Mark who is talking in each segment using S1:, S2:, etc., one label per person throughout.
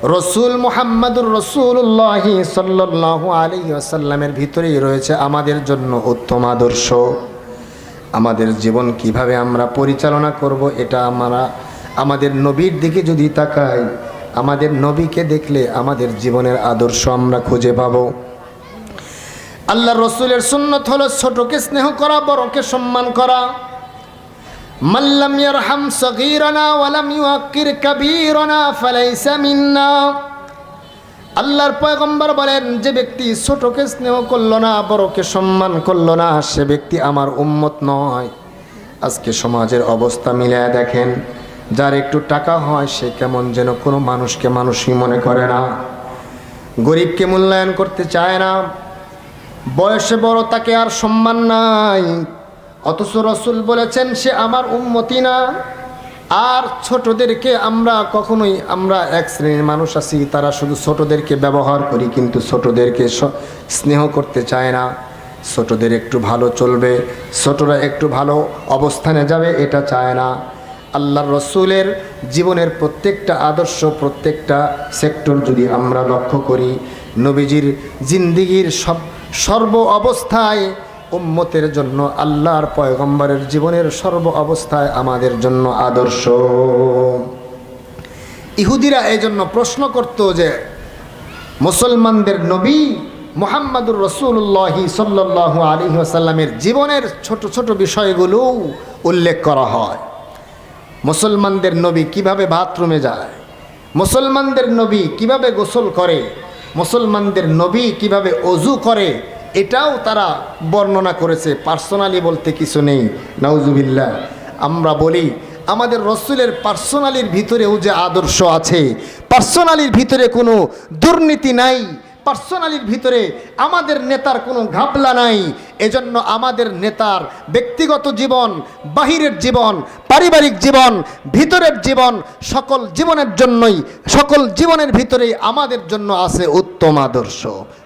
S1: রসুল মুহাম্মাদুর রাসূলুল্লাহ সাল্লাল্লাহু আলাইহি ওয়াসাল্লামের ভিতরেই রয়েছে আমাদের জন্য উত্তম আদর্শ। আমাদের জীবন কিভাবে আমরা পরিচালনা করব, এটা আমরা আমাদের নবীর দিকে যদি তাকাই, আমাদের নবীকে দেখলে আমাদের জীবনের আদর্শ আমরা খুঁজে পাব। আল্লাহর রসুলের সুন্নত হলো ছোটকে স্নেহ করা, বড়কে সম্মান করা। মাল্লাম ইয়ারহাম সগীরানা ওয়ালাম ইউআক্কির কাবীরানা ফালাইসা মিন্না। আল্লাহর পয়গম্বর বলেন, যে ব্যক্তি ছোটকে স্নেহ করলো না, বড়কে সম্মান করলো না, সে ব্যক্তি আমার উম্মত নয়। আজকে সমাজের অবস্থা মিলায় দেখেন, যার একটু টাকা হয় সে কেমন যেন কোনো মানুষকে মানুষই মনে করে না, গরিবকে মূল্যায়ন করতে চায় না, বয়সে বড় তাকে আর সম্মান নাই। অথচ রসুল বলেছেন সে আমার উম্মতি না। আর ছোটদেরকে আমরা কখনোই, আমরা এক শ্রেণীর মানুষ আছি, তারা শুধু ছোটদেরকে ব্যবহার করি, কিন্তু ছোটদেরকে স্নেহ করতে চায় না। ছোটদের একটু ভালো চলবে, ছোটরা একটু ভালো অবস্থানে যাবে, এটা চায় না। আল্লাহর রসুলের জীবনের প্রত্যেকটা আদর্শ, প্রত্যেকটা সেক্টর যদি আমরা লক্ষ্য করি, নবীজির জিন্দিগির সর্ব অবস্থায় উম্মতের জন্য, আল্লাহর পয়গম্বরের জীবনের সর্ব অবস্থায় আমাদের জন্য আদর্শ। ইহুদিরা এই জন্য প্রশ্ন করত যে মুসলমানদের নবী মুহাম্মাদুর রাসূলুল্লাহ সাল্লাল্লাহু আলাইহি ওয়াসাল্লামের জীবনের ছোট ছোট বিষয়গুলো উল্লেখ করা হয়। মুসলমানদের নবী কিভাবে বাথরুমে যায়, মুসলমানদের নবী কিভাবে গোসল করে, মুসলমানদের নবী কিভাবে ওযু করে, এটাও তারা বর্ণনা করেছে। পার্সোনালি বলতে কিছু নেই, নাউজুবিল্লাহ। আমরা বলি আমাদের রসুলের পার্সোনালির ভিতরেও যে আদর্শ আছে, পার্সোনালির ভিতরে কোনো দুর্নীতি নাই, পার্সোনালির ভিতরে আমাদের নেতার কোনো ঘাপলা নাই। এজন্য আমাদের নেতার ব্যক্তিগত জীবন, বাহিরের জীবন, পারিবারিক জীবন, ভিতরের জীবন, সকল জীবনের জন্যই, সকল জীবনের ভিতরেই আমাদের জন্য আছে উত্তম আদর্শ।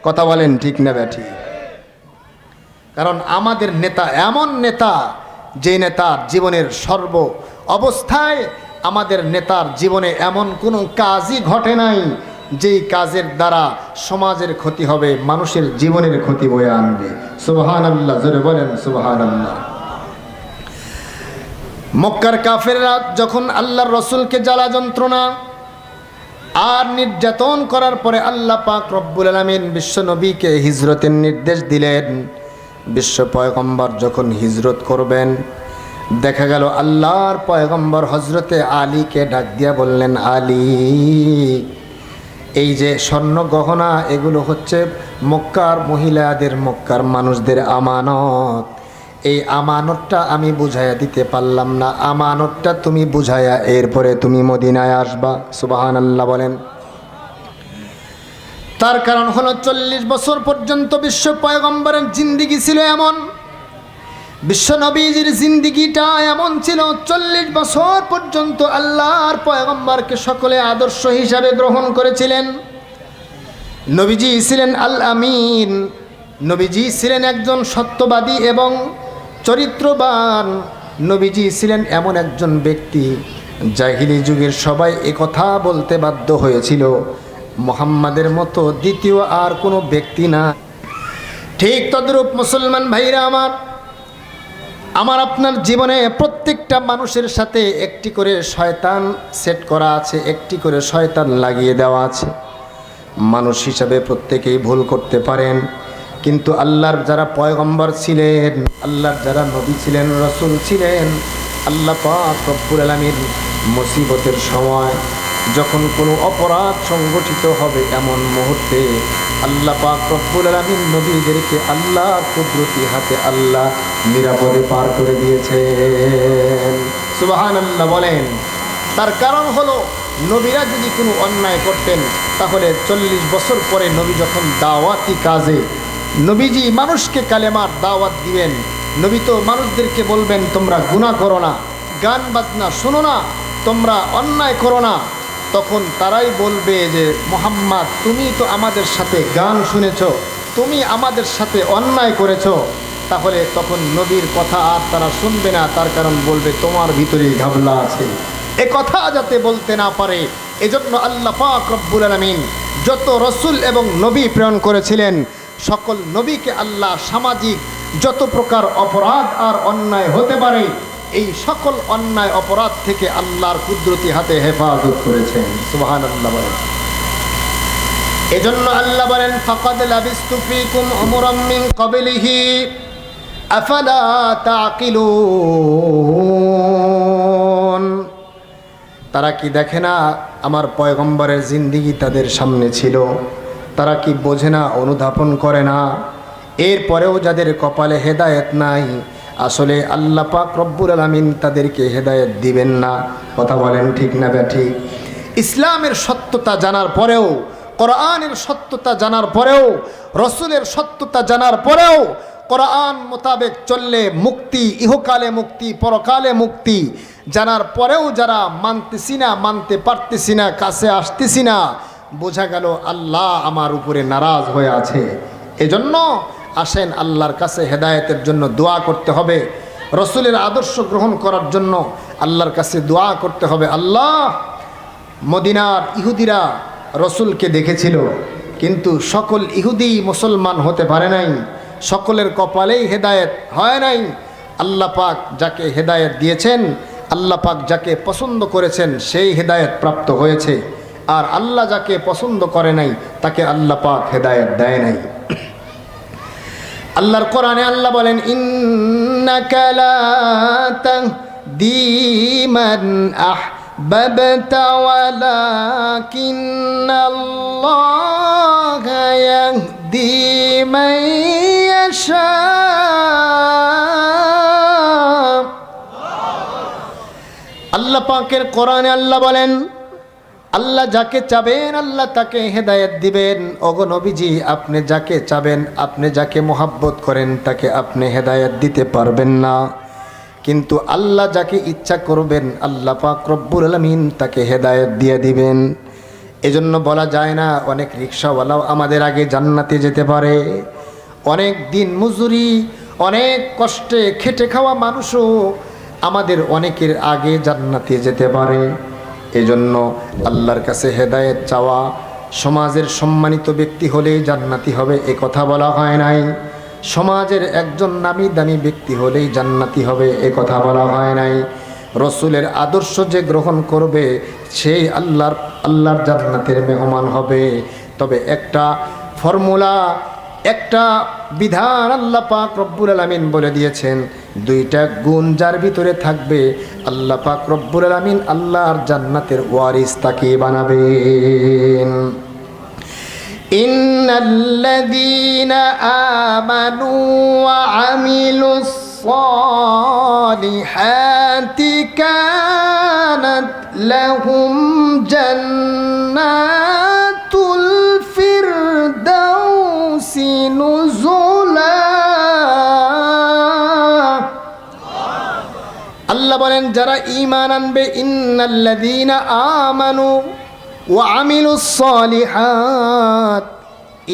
S1: কথা বলেন ঠিক না ব্যাঠি? কারণ আমাদের নেতা এমন নেতা, যে নেতার জীবনের সর্ব অবস্থায়, আমাদের নেতার জীবনে এমন কোনো কাজই ঘটে নাই যেই কাজের দ্বারা সমাজের ক্ষতি হবে, মানুষের জীবনের ক্ষতি বয়ে আনবে। সুবহানাল্লাহ, জোরে বলেন সুবহানাল্লাহ। মক্কার কাফেররা যখন আল্লাহর রসুলকে জ্বালা যন্ত্রণা আর নির্যাতন করার পরে আল্লাহ পাক রব্বুল আলামিন বিশ্ব নবীকে হিজরতের নির্দেশ দিলেন। বিশ্ব পয়গম্বর যখন হিজরত করবেন, দেখা গেল আল্লাহর পয়গম্বর হজরতে আলীকে ডাক দিয়া বললেন, আলী, এই যে স্বর্ণ গহনা, এগুলো হচ্ছে মক্কার মহিলাদের, মক্কার মানুষদের আমানত। এই আমানতটা আমি বুঝাইয়া দিতে পারলাম না, আমানতটা তুমি বুঝাইয়া এরপরে তুমি মদিনায় আসবা। সুবহানাল্লাহ বলেন। তার কারণ হলো 40 বছর পর্যন্ত বিশ্ব পয়গম্বরের জিন্দিগি ছিল এমন, বিশ্ব নবীজির জিন্দিগিটা এমন ছিল, 40 বছর পর্যন্ত আল্লাহর পয়গম্বরকে সকলে আদর্শ হিসাবে গ্রহণ করেছিলেন। নবীজি ছিলেন আল আমিন, নবীজি ছিলেন একজন সত্যবাদী এবং চরিত্রবান। নবীজি ছিলেন এমন একজন ব্যক্তি, জাহিলি যুগের সবাই একথা বলতে বাধ্য হয়েছিল, মুহাম্মাদের মতো দ্বিতীয় আর কোনো ব্যক্তি না। ঠিক তদ্রূপ মুসলমান ভাইরা আমার আপনার জীবনে প্রত্যেকটা মানুষের সাথে একটি করে শয়তান সেট করা আছে, একটি করে শয়তান লাগিয়ে দেওয়া আছে। মানুষ হিসাবে প্রত্যেকেই ভুল করতে পারেন, কিন্তু আল্লাহর যারা পয়গম্বর ছিলেন, আল্লাহর যারা নবী ছিলেন, রসুল ছিলেন, আল্লাহ পাক রব্বুল আলামিন মুসিবতের সময় যখন কোনো অপরাধ সংগঠিত হবে, এমন মুহূর্তে আল্লাহ পাক রব্বুল আলামিন নবীদেরকে আল্লাহর কুদরতি হাতে আল্লাহ নিরাপদে পার করে দিয়েছেন। সুবহানাল্লাহ বলেন। তার কারণ হলো, নবীরা যদি কোনো অন্যায় করতেন, তাহলে 40 বছর পরে নবী যখন দাওয়াতি কাজে, নবীজি মানুষকে কালেমার দাওয়াত দিবেন, নবী তো মানুষদেরকে বলবেন তোমরা গুনাহ করো না, গান বাজনা শোনো না, তোমরা অন্যায় করো না। তখন তারাই বলবে যে মুহাম্মদ, তুমি তো আমাদের সাথে গান শুনেছ, তুমি আমাদের সাথে অন্যায় করেছ। তাহলে তখন নবীর কথা আর তারা শুনবে না, তার কারণ বলবে তোমার ভিতরেই ঘাবলা আছে। এ কথা যাতে বলতে না পারে, এজন্য আল্লাহ পাক রব্বুল আলামিন যত রসুল এবং নবী প্রেরণ করেছিলেন, সকল নবীকে আল্লাহ সামাজিক যত প্রকার অপরাধ আর অন্যায় হতে পারে এই সকল অন্যায় অপরাধ থেকে আল্লাহর কুদরতি হাতে হেফাজত করেছেন। সুবহানাল্লাহ বলেন। এজন্য আল্লাহ বলেন ফাকাদ লাবিস্তু ফীকুম উমরাম মিন ক্বাবলিহি আফালা তাকিলুন। তারা কি দেখে না আমার পয়গম্বরের জিন্দেগি তাদের সামনে ছিল? তারা কি বোঝে না, অনুধাবন করে না? এরপরেও যাদের কপালে হেদায়েত নাই, আসলে আল্লাহ পাক রব্বুল আলামিন তাদেরকে হেদায়েত দিবেন না। কথা বলেন ঠিক না ব্যাঠিক? ইসলামের সত্যতা জানার পরেও, কোরআনের সত্যতা জানার পরেও, রসুলের সত্যতা জানার পরেও কোরআন মোতাবেক চললে মুক্তি, ইহকালে মুক্তি, পরকালে মুক্তি জানার পরেও যারা মানতেছি না, মানতে পারতেছি না, কাছে আসতেছি না, বোঝা গেল আল্লাহ আমার উপরে নারাজ হয়ে আছে। এজন্য আসেন আল্লাহর কাছে হেদায়েতের জন্য দোয়া করতে হবে, রসুলের আদর্শ গ্রহণ করার জন্য আল্লাহর কাছে দোয়া করতে হবে। আল্লাহ, মদিনার ইহুদিরা রসুলকে দেখেছিল, কিন্তু সকল ইহুদি মুসলমান হতে পারে নাই, সকলের কপালেই হেদায়েত হয় নাই। আল্লাহ পাক যাকে হেদায়েত দিয়েছেন, আল্লাহ পাক যাকে পছন্দ করেছেন সেই হেদায়েত প্রাপ্ত হয়েছে, আর আল্লাহ যাকে পছন্দ করে নাই তাকে আল্লাহ পাক হেদায়েত দেয় নাই। আল্লাহর কোরআনে আল্লাহ বলেন ইন্নাকা লা তাহদি মান আহবাবতা ওয়ালাকিন্নাল্লাহা ইয়াহদি মান ইয়াশা। আল্লাহ পাকের কোরআনে আল্লাহ বলেন আল্লাহ যাকে চাবেন আল্লাহ তাকে হেদায়েত দিবেন। ওগো নবীজি, আপনি যাকে চাবেন, আপনি যাকে মোহাব্বত করেন তাকে আপনি হেদায়েত দিতে পারবেন না, কিন্তু আল্লাহ যাকে ইচ্ছা করবেন আল্লাহ পাক রব্বুল আলামিন তাকে হেদায়েত দিয়ে দিবেন। এজন্য বলা যায় না অনেক রিকশাওয়ালাও আমাদের আগে জান্নাতে যেতে পারে, অনেক দিন মজুরি, অনেক কষ্টে খেটে খাওয়া মানুষও আমাদের অনেকের আগে জান্নাতে যেতে পারে। এজন্য আল্লাহর কাছে হেদায়েত চাওয়া, সমাজের সম্মানিত ব্যক্তি হলেই জান্নাতি হবে এ কথা বলা হয় নাই, সমাজের একজন নামি দামি ব্যক্তি হলেই জান্নাতি হবে এ কথা বলা হয় নাই। রসুলের আদর্শ যে গ্রহণ করবে সেই আল্লাহর জান্নাতের মেহমান হবে। তবে একটা ফর্মুলা, একটা বিধান আল্লাহ পাক রব্বুল আলামিন বলে দিয়েছেন, দুইটা গুণ যার ভিতরে থাকবে আল্লাহ পাক রব্বুল আলামিন আল্লাহর জান্নাতের ওয়ারিস তাকে বানাবেন। ইন্নাল্লাযীনা আমানু ওয়া আমিলুস সালিহাতি কানাত লাহুম জান্নাতুল ফিরদাউসি নুজুলা। আল্লাহ বলেন যারা ঈমান আনবে, ইন্নাল্লাযীনা আমানু ওয়া আমিলুস সালিহাত,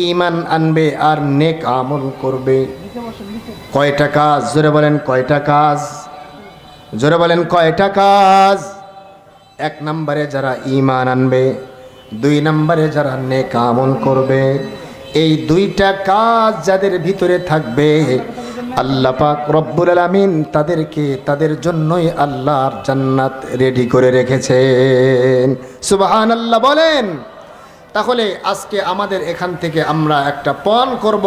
S1: ঈমান আনবে আর নেক আমল করবে। কয়টা কাজ? জোরে বলেন কয়টা কাজ? জোরে বলেন কয়টা কাজ? এক নম্বরে যারা ঈমান আনবে, দুই নম্বরে যারা নেক আমল করবে। এই দুইটা কাজ যাদের ভিতরে থাকবে আল্লাহ পাক রব্বুল আলামিন তাদেরকে, তাদের জন্যই আল্লাহর জান্নাত রেডি করে রেখেছেন। সুবহানাল্লাহ বলেন। তাহলে আজকে আমাদের এখান থেকে আমরা একটা পণ করব,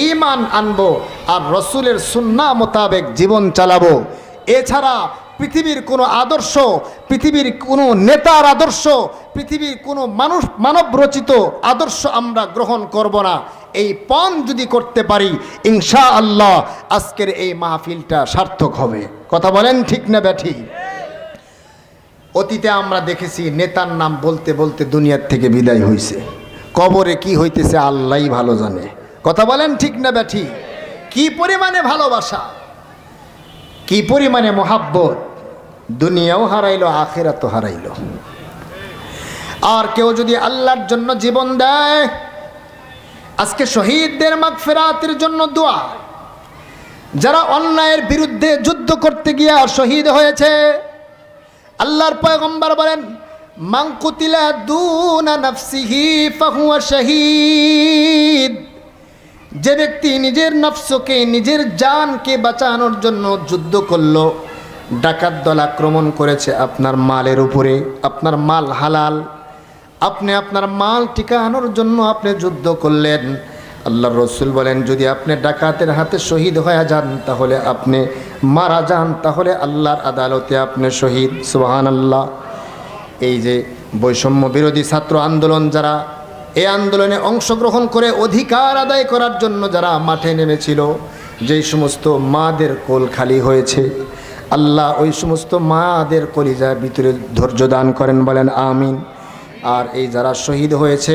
S1: ঈমান আনবো আর রসুলের সুন্নাহ মোতাবেক জীবন চালাবো। এছাড়া পৃথিবীর কোনো আদর্শ, পৃথিবীর কোনো নেতার আদর্শ, পৃথিবীর কোনো মানব রচিত আদর্শ আমরা গ্রহণ করব না। এই পণ যদি করতে পারি ইনশাআল্লাহ আজকের এই মাহফিলটা সার্থক হবে। কথা বলেন ঠিক না ব্যাঠি? অতীতে আমরা দেখেছি নেতার নাম বলতে বলতে দুনিয়ার থেকে বিদায় হয়েছে, কবরে কি হইতেছে আল্লাহই ভালো জানে। কথা বলেন ঠিক না ব্যাঠি? কি পরিমাণে ভালোবাসা, কি পরিমাণে মোহাব্বত, দুনিয়াও হারাইলো আখিরাতও হারাইলো। আর কেউ যদি আল্লাহর জন্য জীবন দেয়, আজকে শহীদদের মাগফিরাতের জন্য দোয়া, যারা অন্যায়ের বিরুদ্ধে যুদ্ধ করতে গিয়ে শহীদ হয়েছে, আল্লাহর পয়গম্বর বলেন মান কুতিলা দুনা নাফসিহি ফাহুয়া শাহীদ। যে ব্যক্তি নিজের নফসকে, নিজের জানকে বাঁচানোর জন্য যুদ্ধ করলো, ডাকাত দল আক্রমণ করেছে আপনার মালের উপরে, আপনার মাল হালাল, আপনি আপনার মাল টিকানোর জন্য আপনি যুদ্ধ করলেন। আল্লাহর রসুল বলেন, যদি আপনি ডাকাতের হাতে শহীদ হয়ে যান, তাহলে আপনি মারা যান, তাহলে আল্লাহর আদালতে আপনি শহীদ। সুবহানাল্লাহ। এই যে বৈষম্য বিরোধী ছাত্র আন্দোলন, যারা এই আন্দোলনে অংশগ্রহণ করে অধিকার আদায় করার জন্য যারা মাঠে নেমেছিল, যেই সমস্ত মাদের কোল খালি হয়েছে, আল্লাহ ওই সমস্ত মাদের কলিজার ভিতরে ধৈর্য দান করেন, বলেন আমিন। আর এই যারা শহীদ হয়েছে,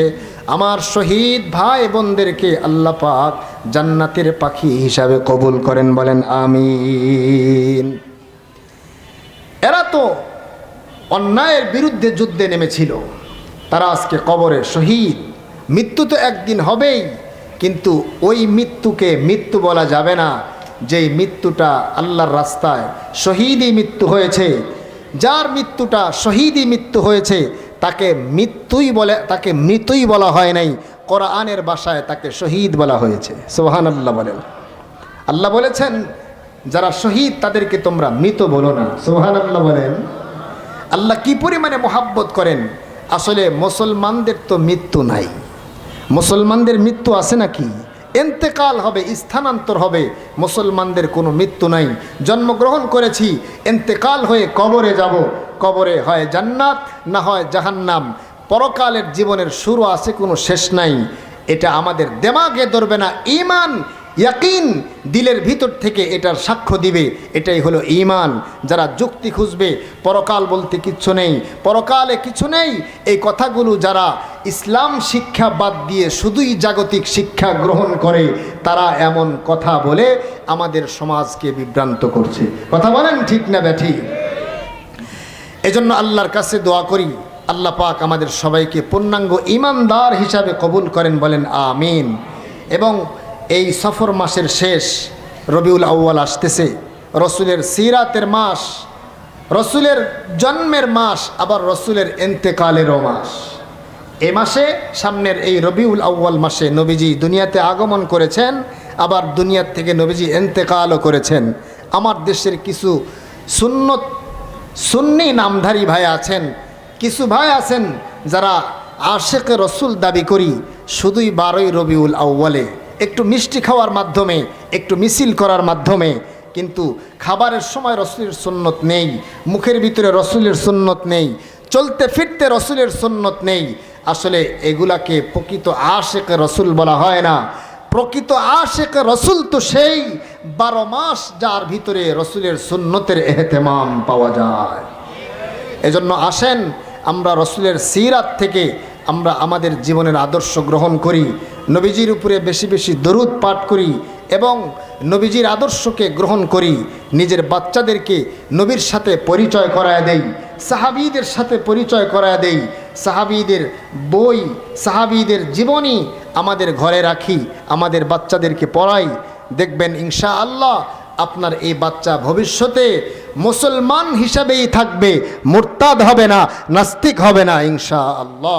S1: আমার শহীদ ভাই বোনদেরকে আল্লাহ পাক জান্নাতের পাখি হিসাবে কবুল করেন, বলেন আমিন। এরা তো অন্যায়ের বিরুদ্ধে যুদ্ধে নেমেছিল, তারা আজকে কবরে শহীদ। মৃত্যু তো একদিন হবেই, কিন্তু ওই মৃত্যুকে মৃত্যু বলা যাবে না যেই মৃত্যুটা আল্লাহর রাস্তায় শহীদই মৃত্যু হয়েছে। যার মৃত্যুটা শহীদই মৃত্যু হয়েছে তাকে মৃত্যুই বলে, তাকে মৃত্যুই বলা হয় নাই, কোরআনের ভাষায় তাকে শহীদ বলা হয়েছে। সুবহানাল্লাহ বলেন। আল্লাহ বলেছেন, যারা শহীদ তাদেরকে তোমরা মৃত বলো না। সুবহানাল্লাহ বলেন। আল্লাহ কি পরিমাণে মোহাব্বত করেন। আসলে মুসলমানদের তো মৃত্যু নাই, মুসলমানদের মৃত্যু আছে নাকি? এন্তেকাল হবে, স্থানান্তর হবে, মুসলমানদের কোনো মৃত্যু নাই। জন্মগ্রহণ করেছি, এন্তেকাল হয়ে কবরে যাব, কবরে হয় জান্নাত না হয় জাহান্নাম। পরকালের জীবনের শুরু আছে, কোনো শেষ নাই। এটা আমাদের দেমাগে ধরবে না। ঈমান, ইয়াকিন দিলের ভিতর থেকে এটার সাক্ষ্য দিবে, এটাই হলো ঈমান। যারা যুক্তি খুঁজবে পরকাল বলতে কিচ্ছু নেই, পরকালে কিছু নেই, এই কথাগুলো যারা ইসলাম শিক্ষা বাদ দিয়ে শুধুই জাগতিক শিক্ষা গ্রহণ করে, তারা এমন কথা বলে আমাদের সমাজকে বিভ্রান্ত করছে। কথা বলেন ঠিক না ব্যাঠি? এজন্য আল্লাহর কাছে দোয়া করি, আল্লাহ পাক আমাদের সবাইকে পূর্ণাঙ্গ ঈমানদার হিসাবে কবুল করেন, বলেন আমিন। এবং এই সফর মাসের শেষ রবিউল আউয়াল আসতেছে, রসুলের সিরাতের মাস, রসুলের জন্মের মাস, আবার রসুলের ইন্তেকালেরও মাস। এ মাসে, সামনের এই রবিউল আউয়াল মাসে নবীজি দুনিয়াতে আগমন করেছেন, আবার দুনিয়ার থেকে নবীজি ইন্তেকালও করেছেন। আমার দেশের কিছু সুন্নি নামধারী ভাই আছেন, কিছু ভাই আছেন যারা আশেকে রসুল দাবি করি, শুধুই 12ই রবিউল আউয়ালে একটু মিষ্টি খাওয়ার মাধ্যমে, একটু মিছিল করার মাধ্যমে, কিন্তু খাবারের সময় রসুলের সুন্নত নেই, মুখের ভিতরে রসুলের সুন্নত নেই, চলতে ফিরতে রসুলের সুন্নত নেই। আসলে এগুলাকে প্রকৃত আশেকে রসুল বলা হয় না। প্রকৃত আশেকে রসুল তো সেই 12 মাস যার ভিতরে রসুলের সুন্নতের এহতেমাম পাওয়া যায়। এজন্য আসেন আমরা রসুলের সিরাত থেকে আমরা আমাদের জীবনের আদর্শ গ্রহণ করি, নবীজির উপরে বেশি বেশি দরুদ পাঠ করি এবং নবীজির আদর্শকে গ্রহণ করি। নিজের বাচ্চাদেরকে নবীর সাথে পরিচয় করায় দেই, সাহাবীদের সাথে পরিচয় করায় দেই, সাহাবীদের বই, সাহাবীদের জীবনী আমাদের ঘরে রাখি, আমাদের বাচ্চাদেরকে পড়াই। দেখবেন ইনশাআল্লাহ আপনার এই বাচ্চা ভবিষ্যতে মুসলমান হিসাবেই থাকবে, মুরতাদ হবে না, নাস্তিক হবে না ইনশাআল্লাহ।